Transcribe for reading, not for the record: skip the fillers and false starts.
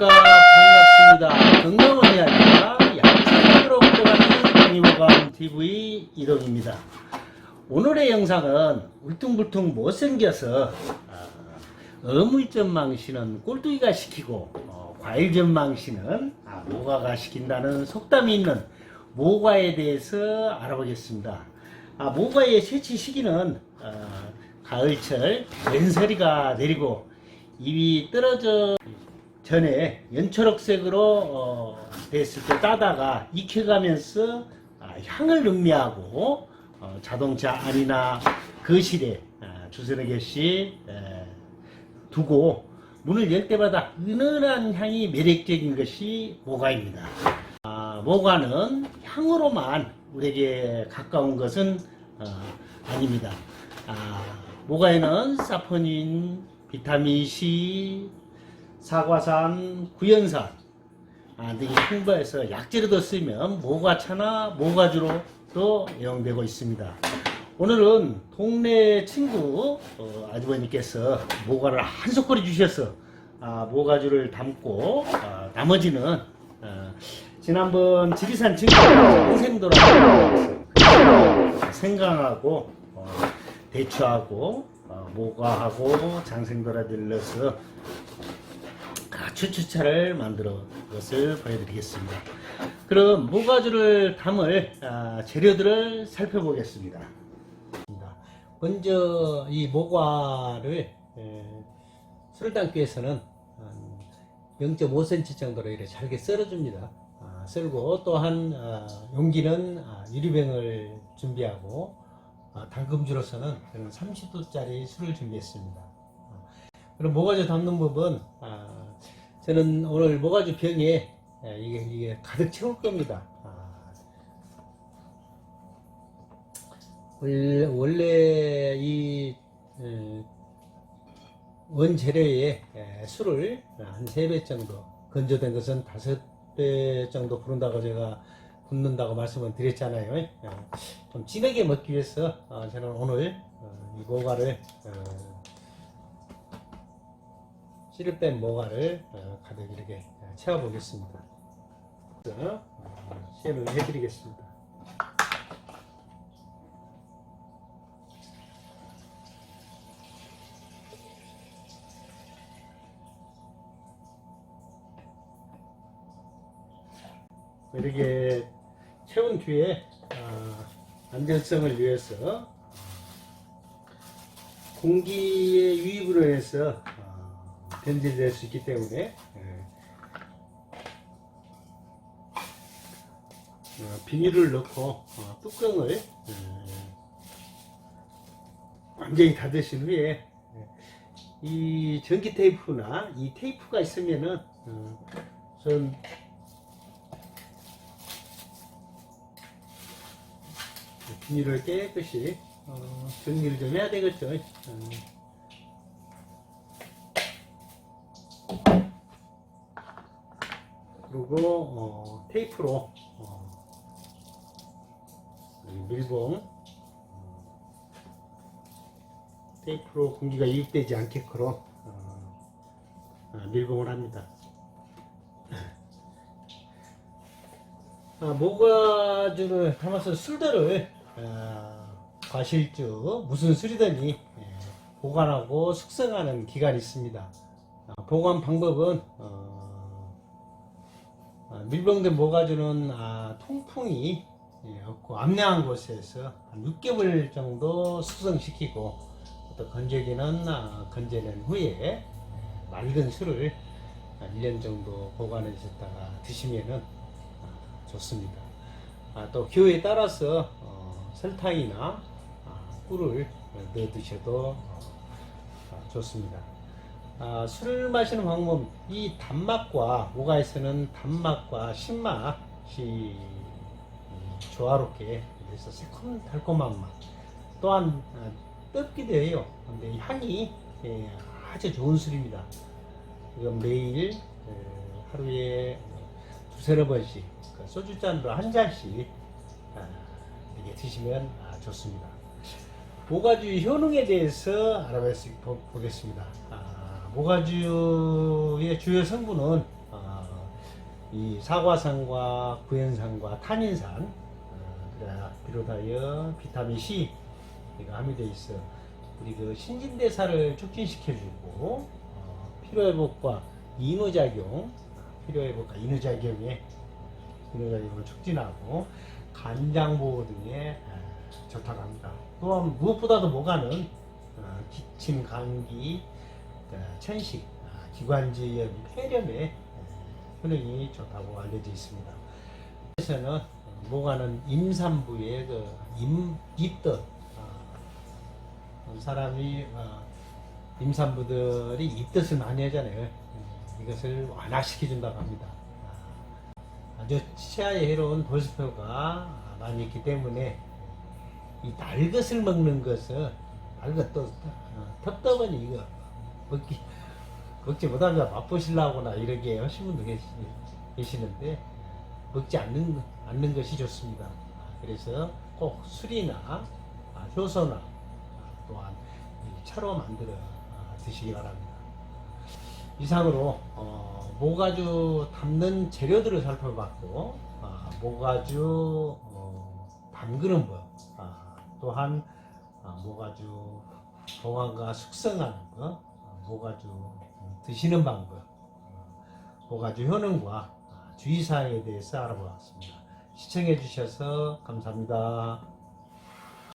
안녕하십니까. 반갑습니다. 건강을 해야 한다. 양산으로 끌어가는 건강TV 이동입니다. 오늘의 영상은 울퉁불퉁 못생겨서 어물전망신은 꼴뚜기가 시키고 과일전망신은 모가가 시킨다는 속담이 있는 모가에 대해서 알아보겠습니다. 모가의 채취 시기는 가을철 왼서리가 내리고 잎이 떨어져 전에 연초록색으로 됐을 때 따다가 익혀가면서 향을 음미하고 자동차 안이나 거실에 두서너 개씩 두고 문을 열 때마다 은은한 향이 매력적인 것이 모가입니다. 모가는 향으로만 우리에게 가까운 것은 아닙니다. 모가에는 사포닌, 비타민C, 사과산, 구연산 등이 풍부해서 약재로도 쓰면 모가차나 모가주로도 애용되고 있습니다. 오늘은 동네 친구 아주버님께서 모가를 한 소꼬리 주셔서 모가주를 담고 나머지는 지난번 지리산 친구 장생도라고 생강하고 대추하고 모가하고 장생도라를 넣어서 추추차를 만들어 것을 보여드리겠습니다. 그럼 모가주를 담을 재료들을 살펴보겠습니다. 먼저 이 모가를 술을 담기 위해서는 0.5cm 정도로 이렇게 잘게 썰어줍니다. 썰고 또한 용기는 유리병을 준비하고 담금주로서는 저는 30도짜리 술을 준비했습니다. 그럼 모가주 담는 법은 저는 오늘 모가주 병에 이게 가득 채울 겁니다. 원래 이 원재료에 술을 한 3배 정도, 건조된 것은 5배 정도 부른다고 제가 붓는다고 말씀을 드렸잖아요. 좀 진하게 먹기 위해서 저는 오늘 이 모가를 씨를 뺀 모가를 가득 이렇게 채워 보겠습니다. 시연을 해드리겠습니다. 이렇게 채운 뒤에 안전성을 위해서 공기의 유입으로 해서 변질될 수 있기 때문에 비닐을 넣고 뚜껑을 완전히 닫으신 후에 이 전기 테이프나 이 테이프가 있으면은 전 비닐을 깨끗이 정리를 좀 해야 되겠죠. 그리고 테이프로 밀봉 테이프로 공기가 유입되지 않게끔 밀봉을 합니다. 모가주를 담아서 술들을 과실주 무슨 술이더니 보관하고 숙성하는 기간이 있습니다. 보관 방법은 밀봉된 모가주는 통풍이 없고 암내한 곳에서 한 6개월 정도 숙성시키고 또 건조기는 건져낸 후에 맑은 술을 1년 정도 보관해줬다가 드시면은 좋습니다. 또 기호에 따라서 설탕이나 꿀을 넣어 드셔도 좋습니다. 술을 마시는 방법, 이 단맛과 모가에서는 단맛과 신맛이 조화롭게 그래서 새콤 달콤한 맛 또한 뜯기도 해요. 근데 향이 아주 좋은 술입니다. 이건 매일 하루에 두세 번씩 소주잔으로 한 잔씩 이렇게 드시면 좋습니다. 모가주 효능에 대해서 알아보겠습니다. 모가주의 주요 성분은 이 사과산과 구연산과 탄닌산 비롯하여 비타민 C 가 함유되어 있어 우리 그 신진대사를 촉진시켜주고 피로회복과 이노작용을 촉진하고 간장 보호 등에 좋다고 합니다. 또한 무엇보다도 모가는 기침, 감기, 천식, 기관지염, 폐렴에 효능이 좋다고 알려져 있습니다. 그래서는 모가는 임산부의 입덧 사람이 임산부들이 입덧을 많이 하잖아요. 이것을 완화시켜 준다고 합니다. 아주 치아에 해로운 돌수표가 많이 있기 때문에 이 날것을 먹는 것을 텁텁하니 이거 먹지 못하면 맛보시려고나 이렇게 하신 분도 계시는데 먹지 않는 것이 좋습니다. 그래서 꼭 술이나 효소나 또한 차로 만들어 드시기 바랍니다. 이상으로 모가주 담는 재료들을 살펴봤고 모가주 담그는 법 또한 모가주 보관과 숙성하는 것 모가주 드시는 방법 모가주 효능과 주의사항에 대해서 알아보았습니다. 시청해 주셔서 감사합니다.